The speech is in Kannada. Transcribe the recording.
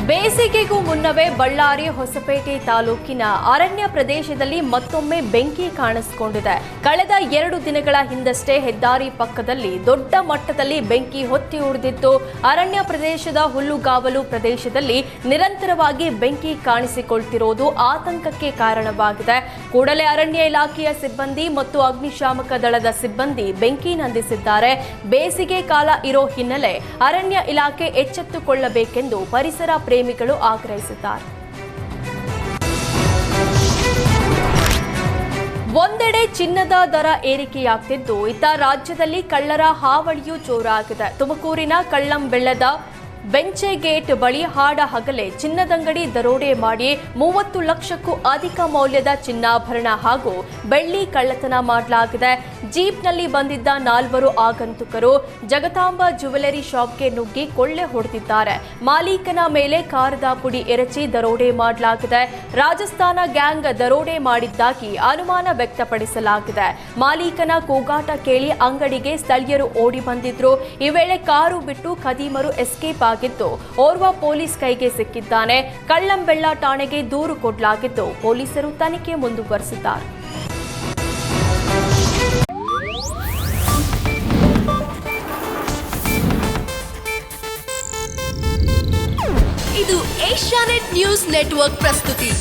ಬೇಸಿಗೆಗೂ ಮುನ್ನವೇ ಬಳ್ಳಾರಿ ಹೊಸಪೇಟೆ ತಾಲೂಕಿನ ಅರಣ್ಯ ಪ್ರದೇಶದಲ್ಲಿ ಮತ್ತೊಮ್ಮೆ ಬೆಂಕಿ ಕಾಣಿಸಿಕೊಂಡಿದೆ. ಕಳೆದ 2 ದಿನಗಳ ಹಿಂದಷ್ಟೇ ಹೆದ್ದಾರಿ ಪಕ್ಕದಲ್ಲಿ ದೊಡ್ಡ ಮಟ್ಟದಲ್ಲಿ ಬೆಂಕಿ ಹೊತ್ತಿ ಉರಿದಿತ್ತು. ಅರಣ್ಯ ಪ್ರದೇಶದ ಹುಲ್ಲುಗಾವಲು ಪ್ರದೇಶದಲ್ಲಿ ನಿರಂತರವಾಗಿ ಬೆಂಕಿ ಕಾಣಿಸಿಕೊಳ್ತಿರೋದು ಆತಂಕಕ್ಕೆ ಕಾರಣವಾಗಿದೆ. ಕೂಡಲೇ ಅರಣ್ಯ ಇಲಾಖೆಯ ಸಿಬ್ಬಂದಿ ಮತ್ತು ಅಗ್ನಿಶಾಮಕ ದಳದ ಸಿಬ್ಬಂದಿ ಬೆಂಕಿ ನಂದಿಸಿದ್ದಾರೆ. ಬೇಸಿಗೆ ಕಾಲ ಇರೋ ಹಿನ್ನೆಲೆ ಅರಣ್ಯ ಇಲಾಖೆ ಎಚ್ಚೆತ್ತುಕೊಳ್ಳಬೇಕೆಂದು ಪರಿಸರ ಪ್ರೇಮಿಗಳು ಆಗ್ರಹಿಸಿದ್ದಾರೆ. ಒಂದೆಡೆ ಚಿನ್ನದ ದರ ಏರಿಕೆಯಾಗ್ತಿದ್ದು, ಇತ್ತ ರಾಜ್ಯದಲ್ಲಿ ಕಳ್ಳರ ಹಾವಳಿಯೂ ಜೋರಾಗಿದೆ. ತುಮಕೂರಿನ ಕಳ್ಳಂಬೆಳ್ಳದ ಬೆಂಚೆಗೇಟ್ ಬಳಿ ಹಾಡ ಹಗಲೇ ಚಿನ್ನದಂಗಡಿ ದರೋಡೆ ಮಾಡಿ 30 ಲಕ್ಷಕ್ಕೂ ಅಧಿಕ ಮೌಲ್ಯದ ಚಿನ್ನಾಭರಣ ಹಾಗೂ ಬೆಳ್ಳಿ ಕಳ್ಳತನ ಮಾಡಲಾಗಿದೆ. ಜೀಪ್ನಲ್ಲಿ ಬಂದಿದ್ದ 4 ಆಗಂತುಕರು ಜಗತಾಂಬ ಜ್ಯುವೆಲರಿ ಶಾಪ್ಗೆ ನುಗ್ಗಿ ಕೊಳ್ಳೆ ಹೊಡೆದಿದ್ದಾರೆ. ಮಾಲೀಕನ ಮೇಲೆ ಕಾರದ ಪುಡಿ ಎರಚಿ ದರೋಡೆ ಮಾಡಲಾಗಿದೆ. ರಾಜಸ್ಥಾನ ಗ್ಯಾಂಗ್ ದರೋಡೆ ಮಾಡಿದ್ದಾಗಿ ಅನುಮಾನ ವ್ಯಕ್ತಪಡಿಸಲಾಗಿದೆ. ಮಾಲೀಕನ ಕೂಗಾಟ ಕೇಳಿ ಅಂಗಡಿಗೆ ಸ್ಥಳೀಯರು ಓಡಿ ಬಂದಿದ್ರು. ಈ ವೇಳೆ ಕಾರು ಬಿಟ್ಟು ಖದೀಮರು ಎಸ್ಕೇಪ್ ಆಗಿದ್ದು, ಓರ್ವ ಪೊಲೀಸ್ ಕೈಗೆ ಸಿಕ್ಕಿದ್ದಾನೆ. ಕಳ್ಳಂಬೆಳ್ಳ ಠಾಣೆಗೆ ದೂರು ಕೊಡಲಾಗಿದ್ದು, ಪೊಲೀಸರು ತನಿಖೆ ಮುಂದುವರೆಸಿದ್ದಾರೆ. ಇದು ಏಷ್ಯಾನೆಟ್ ನ್ಯೂಸ್ ನೆಟ್ವರ್ಕ್ ಪ್ರಸ್ತುತಿ.